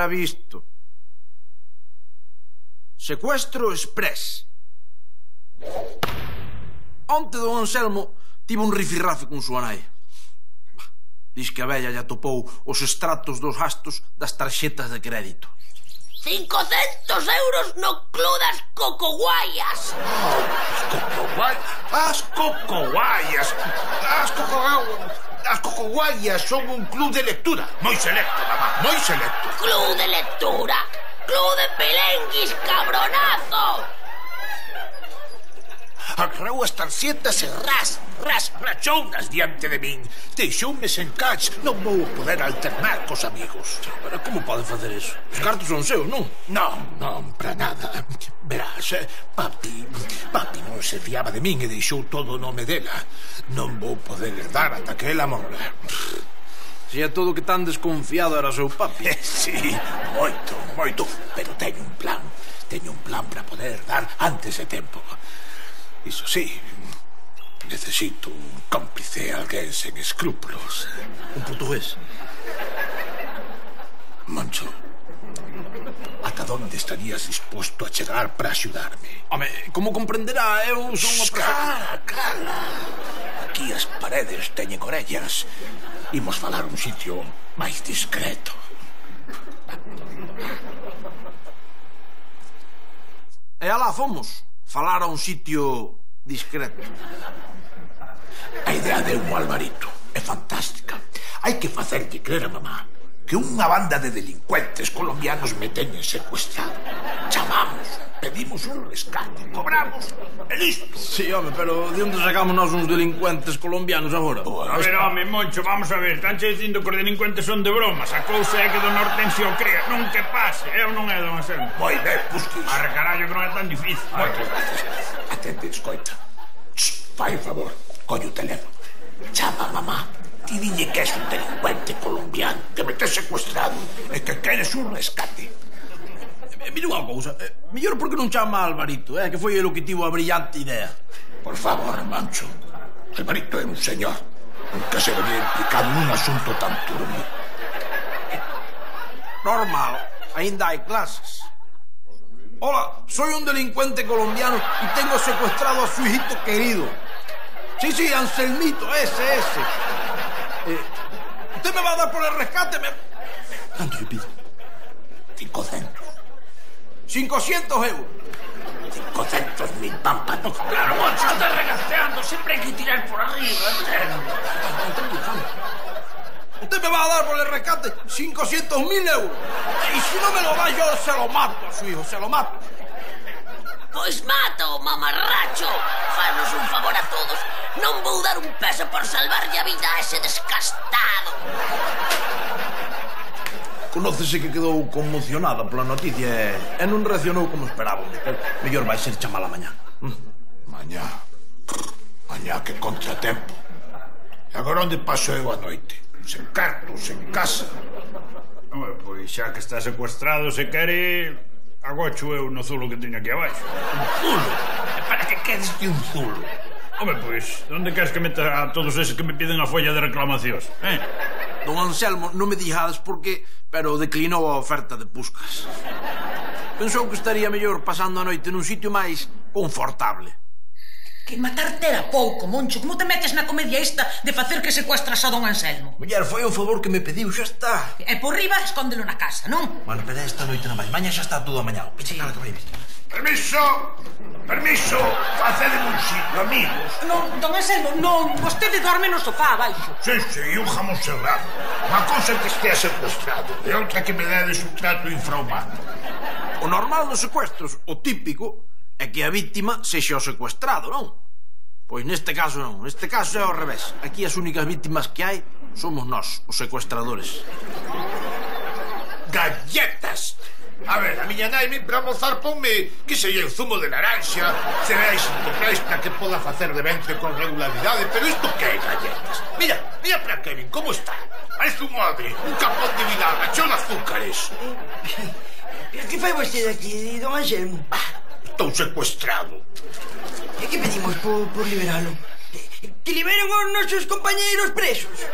tivera visto. Secuestro express. Onte don Anselmo tivo un rifirrafe con súa nai. Diz que a vella lle atopou os extractos dos gastos das tarxetas de crédito. 500 euros no Club das Cocoguayas. As Cocoguayas. As Cocoguayas son un club de lectura. Moi selecto, mamá, moi selecto. Club de lectura. Club de pelenguis, cabronazo. Agarrou as tarxetas e rachounas diante de min. Deixoume sen catch. Non vou poder alternar cos amigos. Pero como pode facer iso? Os cartos son seus, non? Non, para nada. Verás, papi non se fiaba de min e deixou todo o nome dela. Non vou poder herdar ata que ela morra. Se é todo que tan desconfiado era seu papi. Sí, moito. Pero teño un plan para poder dar antes de tempo. Iso sí, necesito un cómplice, alguén sen escrúpulos. Un portugués. Moncho, ata onde estarías disposto a chegar para axudarme? Home, como comprenderá, eu son unha persona... Cala. Aquí as paredes teñen orellas. Imos falar un sitio máis discreto. E alá fomos. Falar a un sitio discreto. A idea de un Alvarito é fantástica. Hai que facerlle crer a mamá que unha banda de delincuentes colombianos me teñen secuestrado. Chamamos, pedimos un rescate, cobramos e listo. Sí, home, pero de onde sacamos nós uns delincuentes colombianos agora? A ver, home, Moncho, vamos a ver. Estánche dicindo que os delincuentes son de bromas. A cousa é que don Hortensio crea. Non que pase, eu non é don Anselmo. Moi ben, busquis. Arre, carallo, que non é tan difícil. Moitas gracias. Atente, escoita. Fai un favor, colle o teléfono. Chama a mamá. Ti dille que és un delincuente colombiano, que me tes secuestrado e que queres un rescate. Mira unha cousa, mellor porque non chama a Alvarito, que foi el o que tivo a brillante idea. Por favor, Mancho. Alvarito é un señor. Nunca se vería implicado nun asunto tan turbio. Normal, aínda hai clases. Hola, soy un delincuente colombiano y tengo secuestrado a su hijito querido. Sí, Anselmito, ese. ¿Usted me va a dar por el rescate? ¿Cuánto le pido? 500. 500 euros. 500.000 pámpanos. Claro, Moncho, estás regateando. Siempre hay que tirar por arriba. Usted me va a dar por el rescate 500.000 euros. Y si no me lo da, yo se lo mato a su hijo, se lo mato. Pois mato, mamarracho. Fanos un favor a todos. Non vou dar un peso por salvarlle a vida a ese descastado. Conócese que quedou conmocionada pola noticia e non reaccionou como esperábamos. Mellor vai ser chamala mañá. Mañá que contratempo. E agora onde paso eu a noite? Sen cartos, sen casa. Pois xa que está secuestrado, se quere... agocho eu no zulo que teño aquí abaixo. Un zulo? Para que quedes de un zulo? Home, pois, onde queres que meta a todos eses que me piden a folla de reclamacións? Don Anselmo, non me dixades por qué, pero declinou a oferta de Puscas. Pensou que estaría mellor pasando a noite nun sitio máis confortable. Que matarte era pouco, Moncho. Como te metes na comedia esta de facer que secuestras a don Anselmo? Muller, foi o favor que me pediu, xa está. E por riba, escóndelo na casa, non? Bueno, pero esta noite non vai. Maña xa está todo amañado. Sí. Permiso, facedeme un sitio, amigos. Non, don Anselmo, non. Vostede dorme no sofá abaixo. Sí, e un jamón serrado. Unha cousa que estea secuestrado e outra que me dedes un trato infrahumano. O normal dos secuestros, o típico, é que a víctima sexa o secuestrado, non? Pois neste caso non, neste caso é ao revés. Aquí as únicas víctimas que hai somos nós, os secuestradores. Galletas! A ver, a miña nai para almorzar ponme que sei el zumo de naranja, cereais integrais para que poda facer de ventre con regularidade, pero isto que é galletas? Mira para Kevin, como está? Parece un odre, un capón de vinagre, cheo de azúcares. Que fai vostede aquí, don Anselmo? Estou secuestrado. E que pedimos por liberalo? Que liberen os nosos compañeiros presos.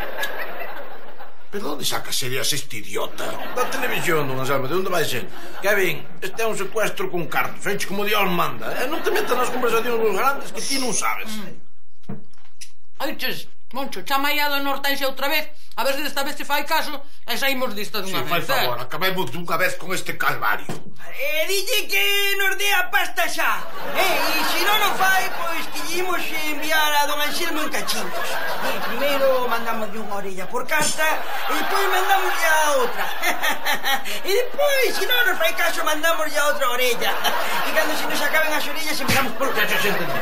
Pero onde saca serías este idiota? Da televisión, don Anselmo, de onde vai ser? Kevin, este é un secuestro con cartos, feito como Dios manda. Non te metas nas conversacións dos grandes que ti non sabes. Aiches, Moncho, chama aí a dona Hortensia outra vez, a ver se desta vez se fai caso e saímos dista dunha vez. Fai favor, acabemos dunha vez con este calvario. Dille que nos dé a pasta xa. E se non o fai, pois que lle imos enviar a don Anselmo en cachintos. Primeiro mandamos unha orella por carta e depois mandamos a outra. E depois, se non nos fai caso, mandamos a outra orella. E cando se nos acaben as orellas, empezamos por... Se entendí.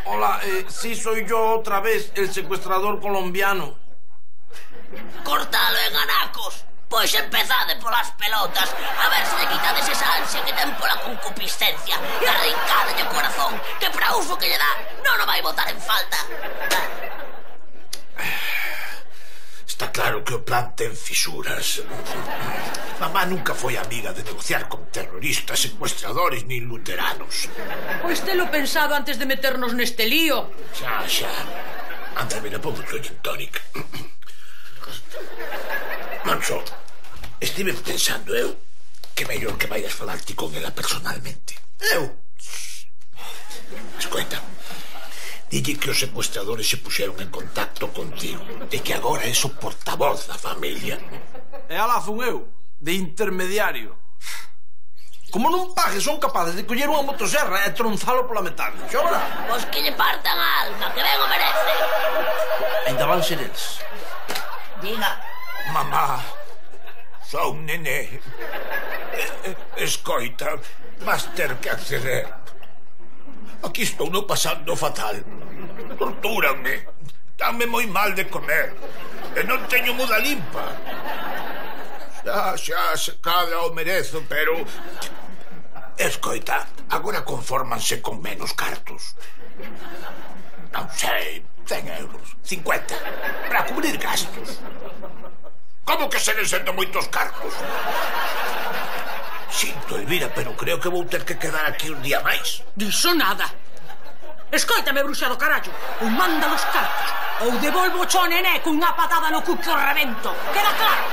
Hola, sí soy yo otra vez, el secuestrador colombiano. Cortalo en anacos. Pois empezade polas pelotas. A ver se lle quitades esa ansia que ten pola concupiscencia. E arrincade o corazón, que para uso que lle dá non o vai botar en falta. Está claro que o plan ten fisuras. Mamá nunca foi amiga de negociar con terroristas, secuestradores nin luteranos. Pois telo pensado antes de meternos neste lío. Xa. Anda, mira, pomos o gin tonic. Moncho, estive pensando eu que mellor que vayas falar ti con ela personalmente. Eu? Escoita, dille que os secuestradores se puxeron en contacto contigo, de que agora és o portavoz da familia. E alá fun eu, de intermediario. Como non pague, son capaces de coller unha motosserra e tronzalo pola metade. Xora? Pois que lle partan a alma, que ben o merece. Ainda van ser eles. Diga. Mamá, son nené. Escoita, vas ter que acceder. Aquí estou no pasando fatal. Tortúranme. Danme moi mal de comer. E non teño muda limpa. Xa, se cadra o merezo, pero... Escoita, agora confórmanse con menos cartos. Non sei, 100 euros, 50, para cubrir gastos. Como que seguen sendo moitos cartos? Sinto, Elvira, pero creo que vou ter que quedar aquí un día máis. Diso nada. Escoítame, bruxa do carallo. Ou manda os cartos, ou devolvo cho nené cunha patada no cu que o rebento. Queda claro?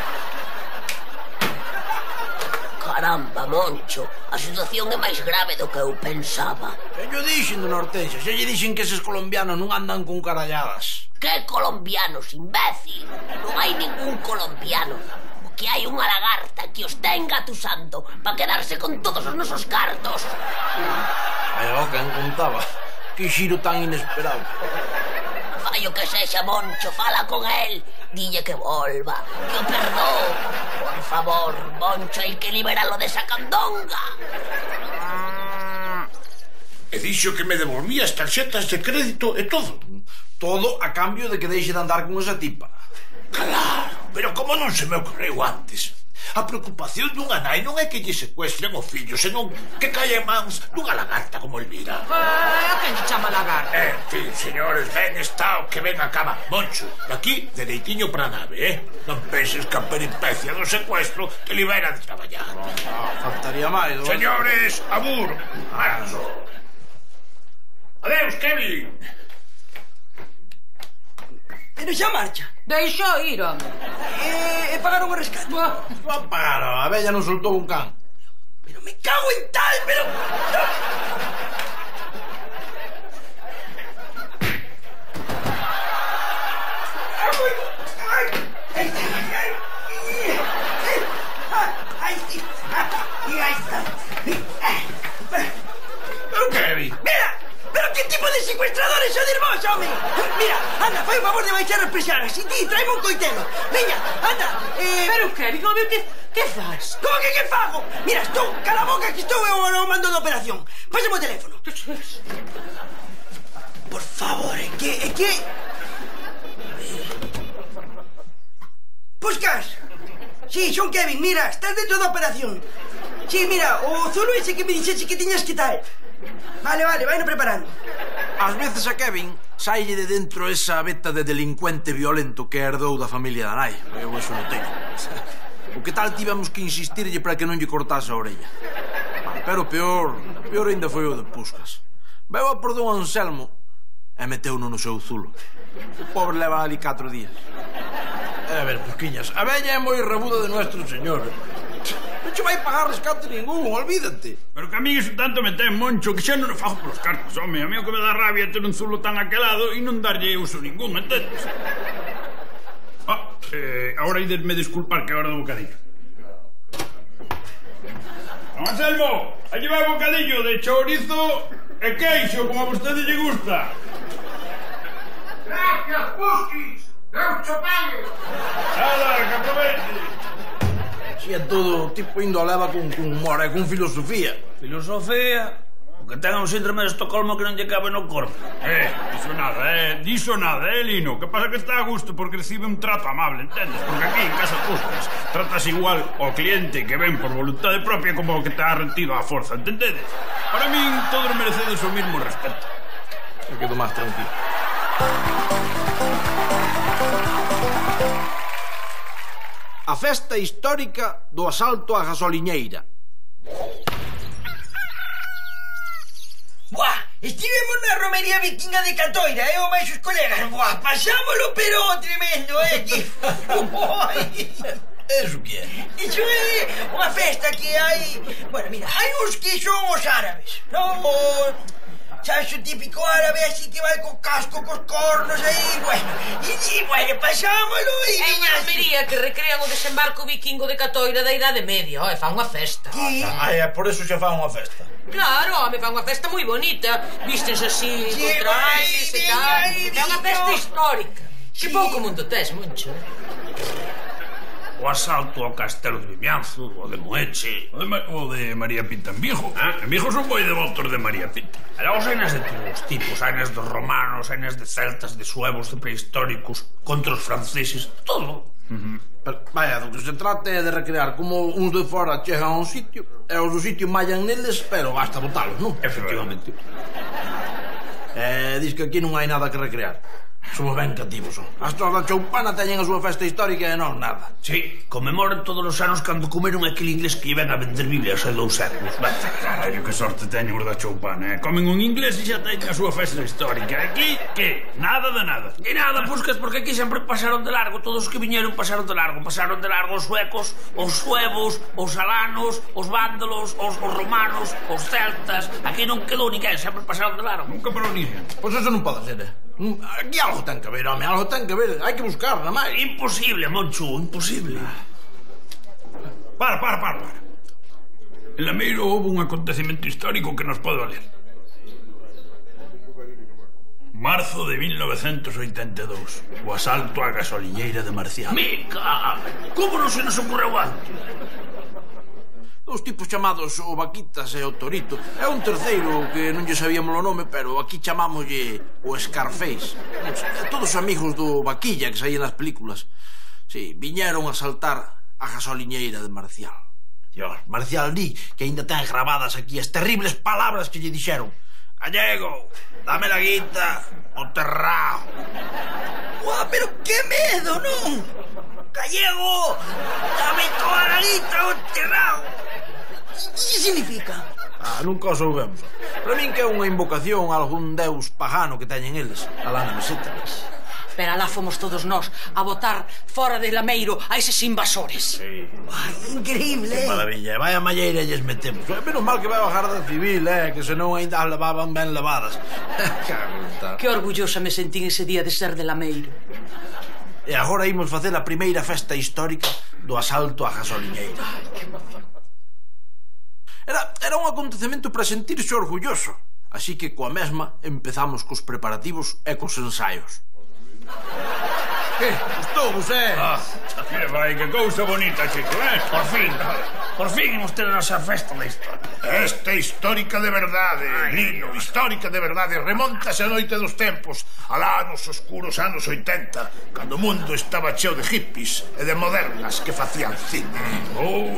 Caramba, Moncho, a situación é máis grave do que eu pensaba. Xa lle dixen, dona Hortensia, xa lle dixen que eses colombianos non andan con caralladas. Que colombianos, imbécil? Non hai ningún colombiano. O que hai unha lagarta que os ten gatusando para quedarse con todos os nosos cartos. Ai, o que contaba. Que xiro tan inesperado. Fai o que sexa, Moncho, fala con el. Dille que volva, que o perdoo. Por favor, Moncho, hai que liberalo desa candonga. E dixo que me devolvía as tarxetas de crédito e todo. Todo a cambio de que deixe de andar con esa tipa. Claro, pero como non se me ocorreu antes? A preocupación dunha nai non é que lle secuestren o fillo, senón que caia en mans dunha lagarta como Elvira. A quen lle chama lagarta? En fin, señores, ben está o que ven a cama. Moncho, de aquí, dereitiño para a nave, Non penses que a peripecia do secuestro te libera de traballar. Faltaría máis, non? Señores, abur, marcho. Adeus, Kevin. Pero xa marcha. Deixo ir, home. E pagaron o rescate. Non pagaron, a vella non soltou un can. Pero me cago en tal, pero... Ahí está. Pero, Kevin. Mira, pero que tipo de secuestradores sodes vos, home? Mira, anda, fai o favor de baixar as persianas. E ti, traeme un coitelo. Veña, anda. Pero, Kevin, home, que faz? Como que fago? Mira, estou, cala a boca que estou eu no mando da operación. Pásame o teléfono. Por favor, é que... Puscas. Sí, son Kevin, mira, estás dentro da operación. Sí, mira, o zulo ese que me dixeche que tiñas que tal. Vale, vaino preparando. Ás veces a Kevin saille de dentro esa veta de delincuente violento que herdou da familia da nai. Eu eso non teño. O que tal tivemos que insistirlle para que non lle cortase a orella. Pero peor ainda foi o de Puscas. Veu a por don Anselmo e meteu-no no seu zulo. O pobre leva ali 4 días. A ver, Pusquiñas, a vella é moi rebuda de Nuestro Señor. Non che vai pagar rescate ningún, olvídate. Pero que a mí iso tanto me ten, Moncho, que xa non o fago polos cartos, home. A mí o que me dá rabia é ter un zulo tan aquelado e non darlle uso ningún, entendes? Agora idenme disculpar que é hora do bocadillo. Don Anselmo, allí vai bocadillo de chourizo e queixo, como a vostede lle gusta. Gracias, Pusquis! Eu cho pague! Nada, que aproveite. Si é todo tipo indo a leva con humor e con filosofía. Filosofía? O que ten un síndrome de Estocolmo que non lle cabe no corpo. Diso nada, Lino. Que pasa que está a gusto porque recibe un trato amable, entendes? Porque aquí, en Casa Puscas, tratas igual ao cliente que ven por voluntade propia como o que te ha retido a forza, entendedes? Para min, todos merecedes o mismo respeto. Me quedo máis tranquilo. A festa histórica do asalto á gasoliñeira. Buah, estivemos na romería vikinga de Catoira, o máis os colegas. Buah, pasámoslo, pero tremendo, Eso que é? Iso é unha festa que hai... Bueno, mira, hai uns que son os árabes, non? Sabes, o típico árabe así que vai co casco, cos cornos aí, bueno. Bueno, pasámoslo e... É unha romería que recrean o desembarco vikingo de Catoira da Idade Media, fan unha festa. Por eso xa fan unha festa. Claro, me fan unha festa moi bonita. Vístense así, con trajes e tal. É unha festa histórica. Que pouco mundo tes, Moncho. O asalto ao castelo de Vimianzo, o de Moeche... O de María Pinta en Vigo. En Vigo son moi devotos de María Pinta. E logo hainas de todos os tipos, hainas dos romanos, hainas de celtas, de suevos, de prehistóricos, contra os franceses, todo. Pero, vaya, do que se trata é de recrear como uns de fora chegan a un sitio e os do sitio mallan neles, pero basta botalos, non? Efectivamente. Diz que aquí non hai nada que recrear. Somos ben cativos, son. As troas da Choupana teñen a súa festa histórica e non nada. Sí, conmemoran todos os anos cando comeron aquele inglés que ven a vender Biblias hai 2 séculos. Carallo, que sorte teñen os da Choupana, Comen un inglés e xa teñen a súa festa histórica. Aquí, que? Nada de nada. E nada, Puscas, porque aquí sempre pasaron de largo. Todos os que viñeron pasaron de largo. Pasaron de largo os suecos, os suevos, os alanos, os vándalos, os romanos, os celtas. Aquí non quedou ninguén, sempre pasaron de largo. Nunca parou ninguén. Pois eso non pode ser, Aquí algo ten que ver, home, algo ten que ver. Hai que buscar, nada máis. Imposible, Moncho, imposible. Para. En Lameiro houve un acontecemento histórico que nos pode valer. Marzo de 1982. O asalto á gasoliñeira de Marcial. Mica! Como non se nos ocorreu antes? Dos tipos chamados o Vaquitas e o Torito. É un terceiro que non lle sabíamos o nome, pero aquí chamámoslle o Scarface. Todos amigos do Vaquilla que saían nas películas. Sí, viñeron a saltar a gasoliñeira de Marcial. Dios, Marcial di que aínda ten gravadas aquí as terribles palabras que lle dixeron. Gallego, dame la guita o terrao. Uah, pero que medo, non? Gallego, dame toda la guita o terrao. Que significa? Nunca o soubemos. Para min que é unha invocación a algún deus pagano que teñen eles, alá na meseta. Pero alá fomos todos nós a botar fora de Lameiro a eses invasores. Sí. Increíble. Que maravilla, vai a malleira e lles metemos. Menos mal que vai a Garda Civil, que senón ainda as levaban ben lavadas. Que orgullosa me sentín ese día de ser de Lameiro. E agora imos facer a primeira festa histórica do asalto á gasoliñeira. Era un acontecemento para sentirse orgulloso. Así que coa mesma empezamos cos preparativos e cos ensaios. Que? Gustou, Que vai, que cousa bonita, chico, Por fin imos ter a nosa festa da historia. Esta histórica de verdade, Lino, histórica de verdade. Remontase a noite dos tempos, alá nos oscuros anos 80, cando o mundo estaba cheo de hippies e de modernas que facían cine.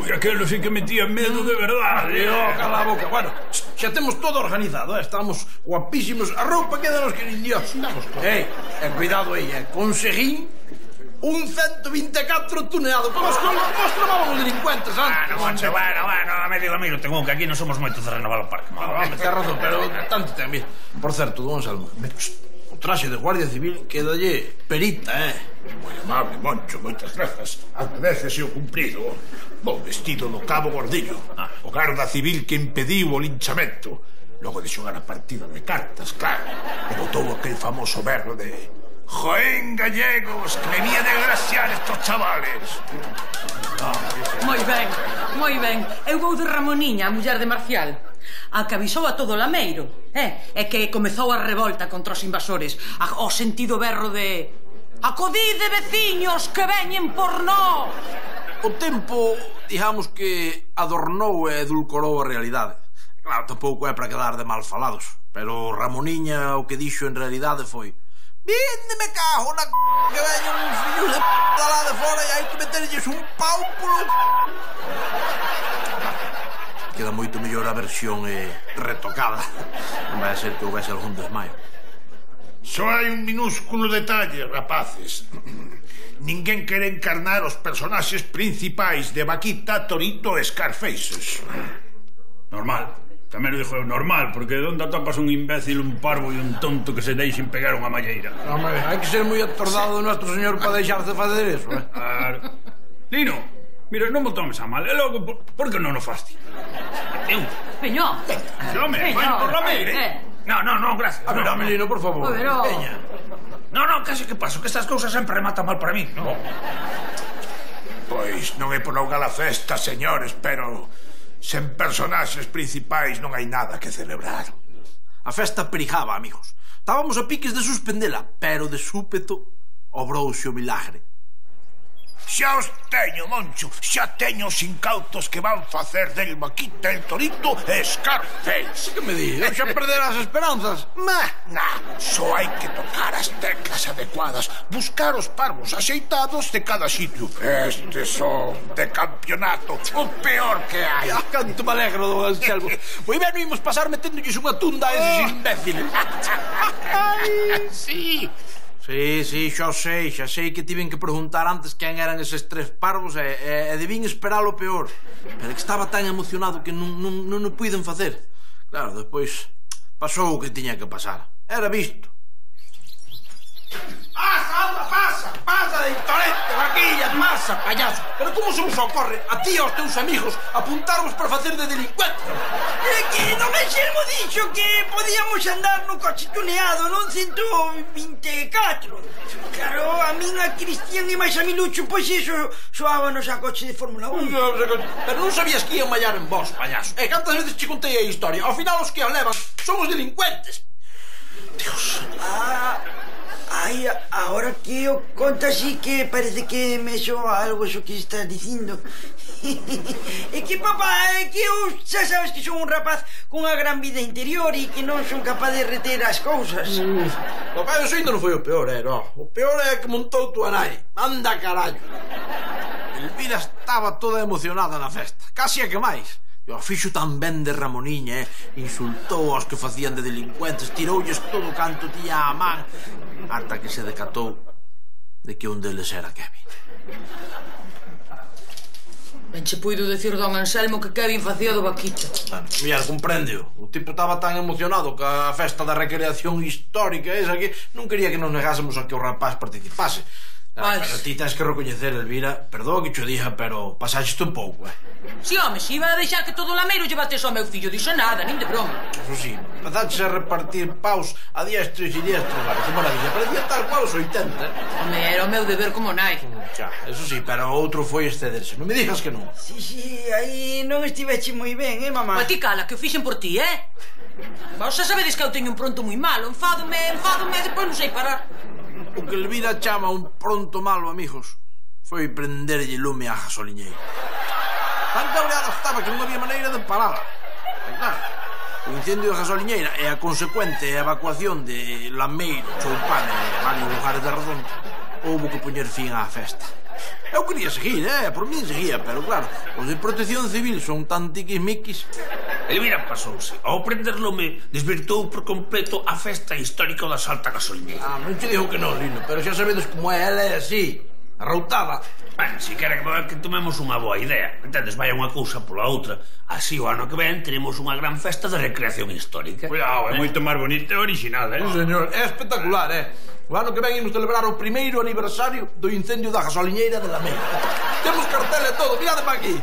E aquelo sí que metía medo de verdade. Cala a boca. Bueno, xa temos todo organizado, estamos guapísimos. A roupa quedanos que nin Dios. Cuidado aí, conseguín un 124 tuneado. Como os tromaban os delincuentes antes. Bueno, amigo, tengo que aquí non somos moitos de renovar o parque. Ten razón, pero tanto ten. Por certo, don Anselmo, O traxe de Guardia Civil quedalle perita, Moi amable, Moncho, moitas grazas. Agradecese o cumprido. Vou vestido do cabo Gordillo, o garda civil que impediu o linchamento. Logo de xogar a partida de cartas, claro, e botou aquel famoso berro de Joén gallegos, que me vía desgraciar estos chavales. Moi ben. Eu vou de Ramoniña, a muller de Marcial. A que avisou a todo o lameiro, e que comezou a revolta contra os invasores. O sentido berro de acodide, veciños, que veñen por nós. O tempo, digamos que adornou e edulcorou a realidade. Claro, tampouco é para quedar de mal falados, pero Ramoniña o que dixo en realidade foi: vinde me cago na que veñen uns fillos de p*** lá de fora e hai que meterlles un pau polo Queda moito mellor a versión retocada. Non vai a ser que houvese algún desmaio. Só hai un minúsculo detalle, rapaces. Ninguén quere encarnar os personaxes principais de Vaquita, Torito e Scarfaces. Normal. Tamén lo dixo eu, normal, porque onde atopas un imbécil, un parvo e un tonto que se deixen pegar unha malleira? Hombre, hai que ser moi atordado do Nuestro Señor para deixarse fazer eso, Claro. Lino, mira, non me tomes a mal. E logo, por que non o faste? Eu? Peñón. Home, vai por la meire. No, gracias. A ver, Amelino, por favor. Peña. No, casi que paso, que estas cousas sempre rematan mal para mí. Pois non é por auga a festa, señores, pero sen personaxes principais non hai nada que celebrar. A festa perigaba, amigos. Estábamos a piques de suspendela, pero de súpeto obrouse o milagre. Xa os teño, Moncho. Xa teño os incautos que van facer del Vaquita, el Torito e Scarface. Que me di? Eu xa perder as esperanzas? Só hai que tocar as teclas adecuadas, buscar os parvos axeitados de cada sitio. Estes son de campeonato o peor que hai. Canto me alegro, don Anselmo. Moi ben, imos pasar meténdolles unha tunda a eses imbéciles. Sí. Sí, xa sei que tiven que preguntar antes quen eran eses tres parvos e debín esperar o peor. Pero que estaba tan emocionado que non o puiden facer. Claro, despois pasou o que tiña que pasar. Era visto. Pasa, Dictorete, vaquilla, pasa, payaso. Pero como se vos ocorre a ti e aos teus amigos apuntarvos para facer de delincuentes? É que non Anselmo dixo que podíamos andar no coche tuneado, non 124. Claro, a min, a Cristian e máis a Milucho, pois iso soábanos a coche de Fórmula 1. Pero non sabías que ian mallar en vos, payaso. E cantas veces che contei a historia? Ao final os que a levan son os delincuentes. Dios. Ai, ahora que o conta así que parece que me soa algo eso que estás dicindo. É que, papá, é que eu xa sabes que son un rapaz con unha gran vida interior e que non son capaz de reter as cousas. Papá, eso ainda non foi o peor, no. O peor é que montou tua nai. Anda carallo. Elvira estaba toda emocionada na festa. Casi a que máis. E o fixo tan ben de Ramoniña, insultou aos que facían de delincuentes, tiroulles todo canto tía a man, ata que se decatou de que un deles era Kevin. Ben che puido decir don Anselmo que Kevin facía do Vaquita. Mira, comprende-o. O tipo estaba tan emocionado ca festa da recreación histórica esa que non quería que nos negásemos a que o rapaz participase. Pero ti tens que recoñecer, Elvira, perdón que cho dixa, pero pasaxeste un pouco, Si, home, se iba a deixar que todo o lameiro llevaste ao meu fillo, dixo nada, nin de broma. Eso sí, empezaches a repartir paus a diestro e siniestro, vale, que maravilla, parecía tal cual os 80, Home, era o meu deber como nai. Xa, eso sí, pero o outro foi excederse, non me digas que non. Sí, aí non estiveche moi ben, mamá? Mas ti cala, que o fixen por ti, Vos xa sabedes que eu teño un pronto moi malo, enfádome, depois non sei parar. O que Elvira chama un pronto malo, amigos, foi prenderlle lume á gasoliñeira. Tan cabreada estaba que non había maneira de parar. E claro, o incendio da gasoliñeira e a consecuente evacuación de Lameiro, Choupán e varios lugares de Redondo, houbo que poñer fin á festa. Eu quería seguir, por min seguía, pero claro, os de protección civil son tan tiquismiquis. Elvira pasouse. Ao prender lume, desvirtou por completo a festa histórica da Salta Gasoliñeira. Non te digo que non, Lino, pero xa sabedes como é, ela é así. Arroutada. Ben, si quere que tomemos unha boa idea, entendes? Vai unha cousa pola outra. Así o ano que ven teremos unha gran festa de recreación histórica. Cuidado, é moito máis bonito e original, Sí, señor, é espectacular, O ano que ven imos celebrar o primeiro aniversario do incendio da gasoliñeira de Lameira. Temos cartel e todo, mirade para aquí.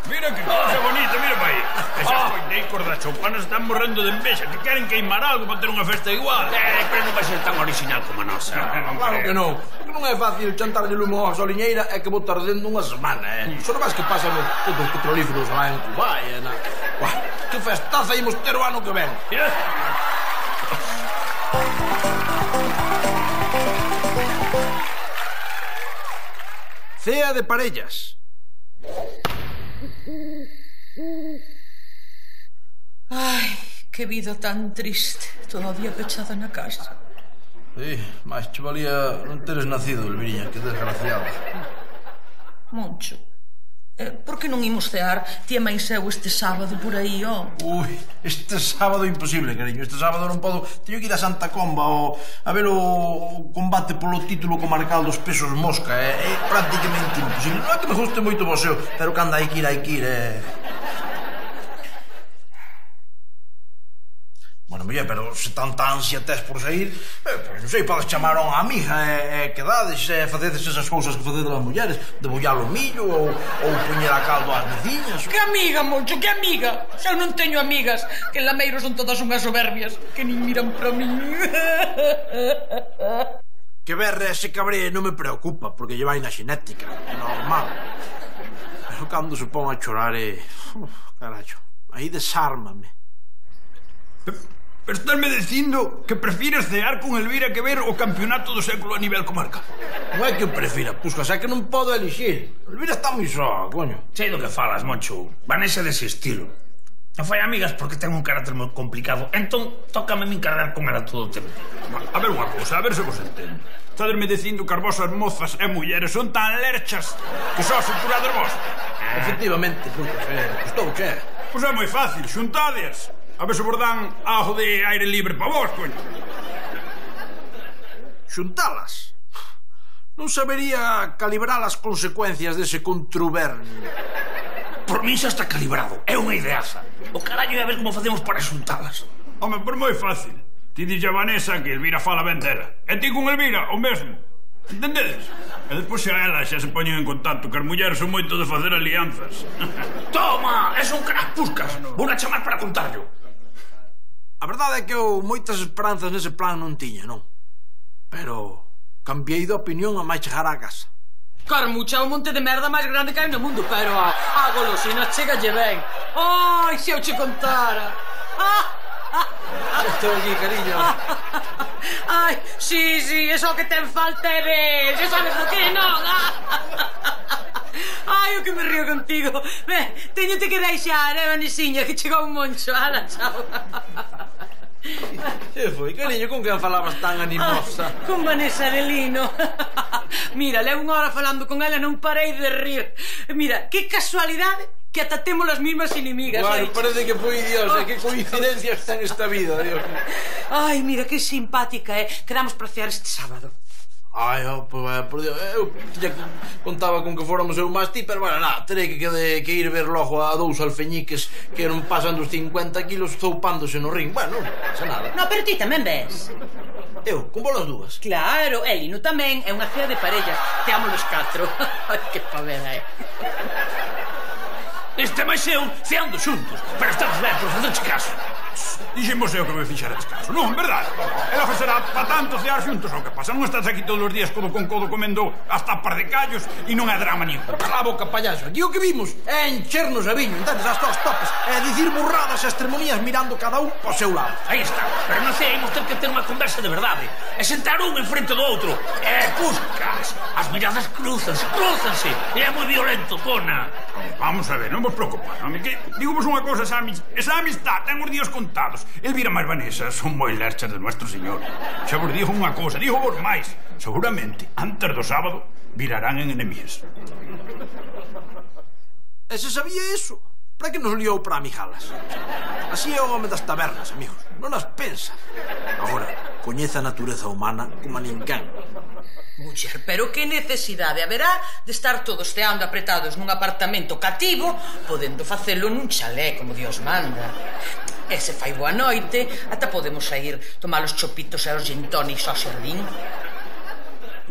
Mira que cousa bonita, mira para aí. Esas coiteicos das choupanas están morrendo de envexa, que queren queimar algo para ter unha festa igual. Pero non vai ser tan original como a nosa. Claro que non. Porque non é fácil chantarlle lume a gasoliñeira e que vou tardendo unha semana, Só non vas que pasan todos os petrolíferos lá en Cuba, Buah, que festaza imos ter o ano que ven. Cea de parellas. Ai, que vida tan triste. Todavía pechada na casa. Sí, máis che valía non teres nacido, Elviriña, que desgraciado. Moncho, por que non imos cear ti e máis eu este sábado por aí, Ui, este sábado imposible, cariño. Este sábado non podo. Teño que ir a Santa Comba a ver o combate polo título comarcal dos pesos mosca. É prácticamente imposible. Non é que me guste moito o boxeo, pero cando hai que ir, Bueno, muller, pero se tanta ansia tes por sair, pois non sei, podes chamar a unha amiga e quedades e facedes esas cousas que facedes as mulleres, debullar o millo ou poñer a caldo ás veciñas. Que amiga, Moncho, que amiga? Se eu non teño amigas, que en Lameiro son todas unhas soberbias, que nin miran para mí. Que berre e se cabree non me preocupa, porque lle vai na xenética, é normal. Pero cando se pon a chorar Caracho, aí desármame. Pero estásme dicindo que prefires cear con Elvira que ver o campeonato do século a nivel comarcal. Non é que eu prefira, Puscas, é que non podo elixir. Elvira está moi só, coño. Sei do que falas, Moncho. Vanessa dese estilo. Non fai amigas porque ten un carácter moi complicado. Entón, tócame me encargar con ela todo o tempo. A ver unha cousa, a ver se vos entendo. Estadesme dicindo que as vosas mozas e mulleres son tan lerchas que só se curades vos. Efectivamente, Puscas, custou, che? Pois é moi fácil, xuntades. A ver se vos dan algo de aire libre para vos, coño. Xuntalas? Non sabería calibrar as consecuencias dese contubernio. Por mí xa está calibrado. É unha ideaza. O carallo é a ver como facemos para xuntalas. Home, pois moi fácil. Ti dille a Vanessa que Elvira fala ben dela. E ti con Elvira, o mesmo. Entendedes? E despois xa ela xa se poñen en contacto, que as mulleres son moito de facer alianzas. Toma! És un crack, Puscas. Vou a chamar para contarlo. A verdade é que eu moitas esperanzas nese plan non tiña, non? Pero cambiei de opinión a máis chegar á casa. Carmucha é o monte de merda máis grande que hai no mundo, pero a golosina chegalle ben. Ai, se eu che contara. Estou aquí, cariño. Ai, sí, eso que ten falta é ves. Sabes o que non? Ai, o que me río contigo. Ben, teñote que deixar, Vanesiña, que chegou un Moncho. Ala, chao. Que foi, cariño, con quen falabas tan animosa? Con Vanessa de Lino. Mira, levo unha hora falando con ela e non parei de rir. Mira, que casualidade que ata temos as mismas inimigas. Bueno, parece que foi Dios, que coincidencias ten esta vida, Dios. Ai, mira, que simpática, Quedamos para cear este sábado. Ai, por Dios, eu contaba con que fóramos eu máis ti, pero bueno, nada, terei que ir ver logo a dous alfeñiques que non pasan dos 50 kilos zoupándose no ring. Bueno, non pasa nada. No, pero ti tamén ves. Eu, con bolas dúas. Claro, Elino tamén, é unha cea de parellas. Te amo los 4. Ai, que pavera, Este máis eu ceando xuntos, pero estamos ben por facerche caso. Dixemos eu que me fixeras caso, non, verdade? Ela será pa tanto cear xuntos, o que pasa non estás aquí todos os días codo con codo comendo hasta par de callos e non é drama nin. Cala a boca, payaso, aquí o que vimos é enchernos a viño, entendes, hasta os topes, é dicir burradas e estremonías mirando cada un po seu lado. Aí está, pero non sei, imos ter que ter unha conversa de verdade, e sentar un en frente do outro, e Puscas, as miradas cruzanse, e é moi violento, cona. Vamos a ver, non vos preocupar, home, que digamos unha cosa, esa amistad ten os días contados. Elvira máis Vanessa son moi lerchas de nuestro señor. Xa vos digo unha cosa, digo vos máis, seguramente, antes do sábado, virarán en enemías. E se sabía eso, para que nos liou para amigalas? Así é o home das tabernas, amigos, non as pensa. Agora, coñece a natureza humana como a ninguén. Muller, pero que necesidade haberá de estar todos ceando apretados nun apartamento cativo, podendo facelo nun chalé, como Dios manda. E se fai boa noite, ata podemos sair tomar os chopitos e os gin tonics ao xardín.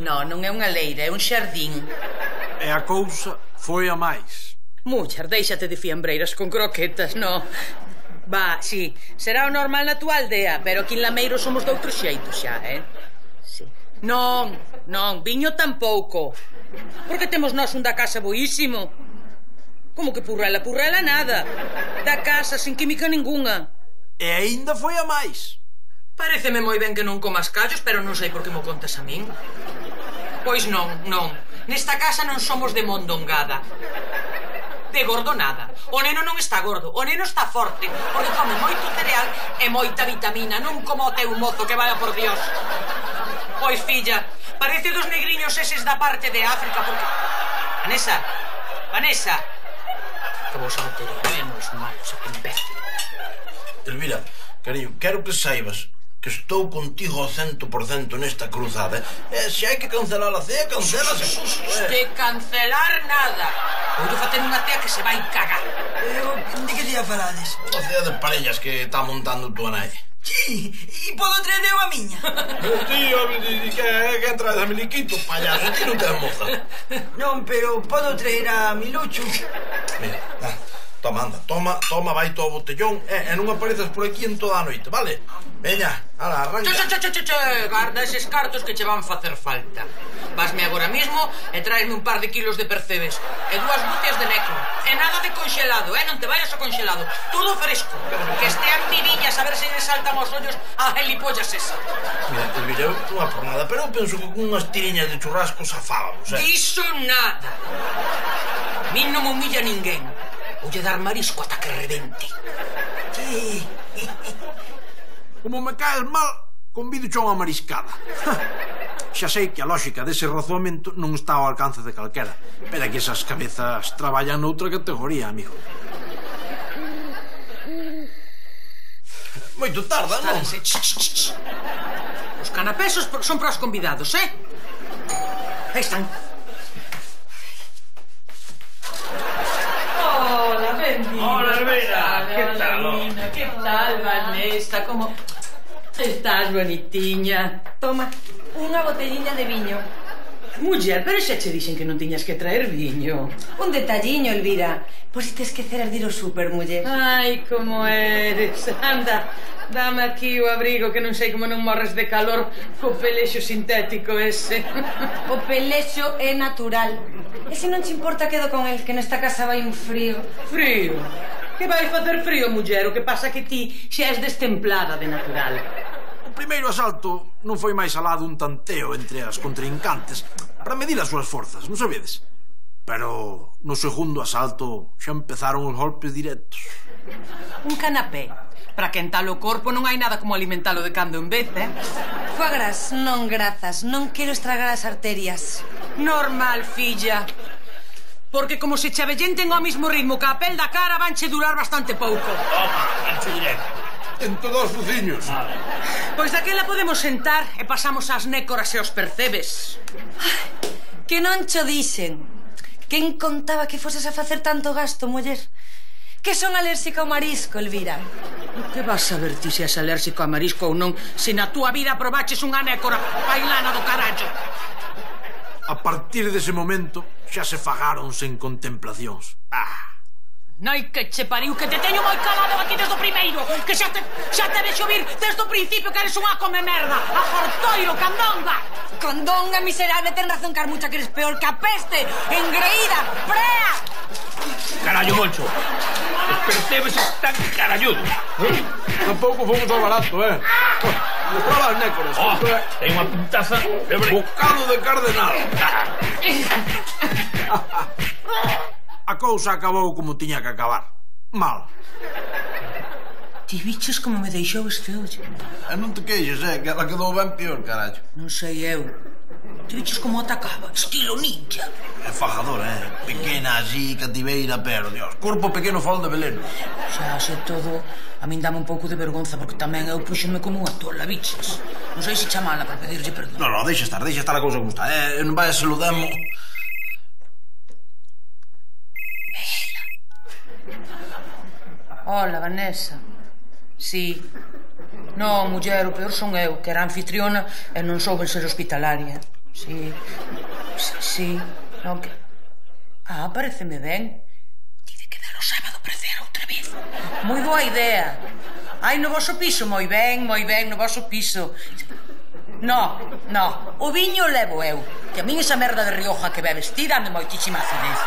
Non é unha leira, é un xardín. E a cousa foi a máis. Muller, déixate de fiambreiras con croquetas, non? Va, sí, será o normal na tua aldea, pero aquí en Lameiro somos de outro xeito xa, Sí. Non, viño tampouco. Porque temos nós un da casa boísimo. Como que purrela? Purrela nada. Da casa, sin química ninguna. E aínda foi a máis. Paréceme moi ben que non comas callos, pero non sei por que mo contas a min. Pois non. Nesta casa non somos de mondongada. De gordo nada. O neno non está gordo, o neno está forte, porque come moito cereal e moita vitamina, non como o teu mozo que vaya por Dios. Pois, filla, parece dos negriños eses da parte de África, porque... Vanessa! Que vos a meter menos malos a que imbécil. Elvira, cariño, quero que saibas que estou contigo ao 100% nesta cruzada. Se hai que cancelar a cea, cancélase. De cancelar nada. Vou facer unha cea que se vai cagar. De que día falades? Unha cea de parellas que está montando tua nai. Sí, e podo traer eu a miña? Tío, que traes a Miliquito, payaso, ti non te moza. Non, pero podo traer a Milucho. Mira, toma, anda, toma, vai todo o botellón e non aparezas por aquí en toda a noite, vale? Veña, ala, arranca. Garda eses cartos que che van facer falta. Vasme agora mismo e traesme un par de kilos de percebes e 2 butias de necro. E nada de congelado, non te vayas a congelado. Todo fresco. Que estean viviñas a ver se lle saltan os ollos a gelipollas esa. Mira, Elvira, non é por nada, pero eu penso que con unhas tiriñas de churrasco zafábamos, Iso nada. A min non me humilla ninguén. Voulle dar marisco ata que revente. Como me caes mal, convido a unha mariscada. Xa sei que a lógica dese razoamento non está ao alcance de calquera, pero é que esas cabezas traballan noutra categoría, amigo. Moito tarda, non? Os canapés son para os convidados, Aí están. Hola, bendita. Hola, Elvira. ¿Qué tal? ¿Qué tal, Vanessa? ¿Cómo estás, bonitiña? Toma, unha botelliña de viño. Muller, pero xa che dixen que non tiñas que traer viño. Un detalliño, Elvira. Por si te esqueceras de ir ao súper, muller. Ai, como eres. Anda, dame aquí o abrigo que non sei como non morres de calor co pelexo sintético ese. O pelexo é natural. E se non te importa quedo con el, que nesta casa vai un frío. Frío? Que vai facer frío, muller? O que pasa que ti xa és destemplada de natural. O primeiro asalto non foi máis alá dun tanteo entre as contrincantes para medir as súas forzas, non sabedes? Pero no segundo asalto xa empezaron os golpes directos. Un canapé. Para quentalo o corpo non hai nada como alimentalo de cando en vez, Foie gras, non grazas. Non quero estragar as arterias. Normal, filla. Porque como se che avellenten ao mismo ritmo que a pel da cara, vanche durar bastante pouco. Toma, ancho directo. Entre dos fuciños. Pois daquela podemos sentar e pasamos as nécoras e os percebes. Que non cho dixen. Quen contaba que foses a facer tanto gasto, muller? Que son alérxica ao marisco, Elvira. Que vas saber ti se és alérxico a marisco ou non, se na túa vida probaches unha nécora bailana do carallo? A partir dese momento xa se fagaron sen contemplacións. Nai que che pariu, que te teño moi calado aquí desde o primeiro, que xa te vexo vir desde o principio que eres unha come merda, a jortoiro, candonga. Condonga, miserable, ten razón, Carmucha, que eres peor que a peste, engreída, prea. Carallo, Moncho. Os percebes están caralludos. Tampouco fomos ao barato, Mostraba as nécoras. Ten unha pintaza de bocado de cardenal. A cousa acabou como tiña que acabar. Mal. Ti biches como me deixou este ollo. Non te queixes, que ela quedou ben peor, carallo. Non sei eu. Te viches como atacaba? Estilo ninja. É fajador, pequena así, cativeira, pero, Dios, corpo pequeno fal de veleno. Xa, xe todo, a min dame un pouco de vergonza, porque tamén eu puxeme como unha tola, biches. Non sei se chamala para pedirlle perdón. Non, deixa estar a cousa como está. Non vai a se lo demo... Hola, Vanessa. Sí. Non, muller, o peor son eu, que era anfitriona e non souben ser hospitalaria. Sí. Sí. Non que... pareceme ben. Ti de quedar o sábado precer outra vez. Moi boa idea. No voso piso, moi ben, no voso piso. No, o viño levo eu, que a min esa merda de Rioja que bebes ti dame moitísima acidez.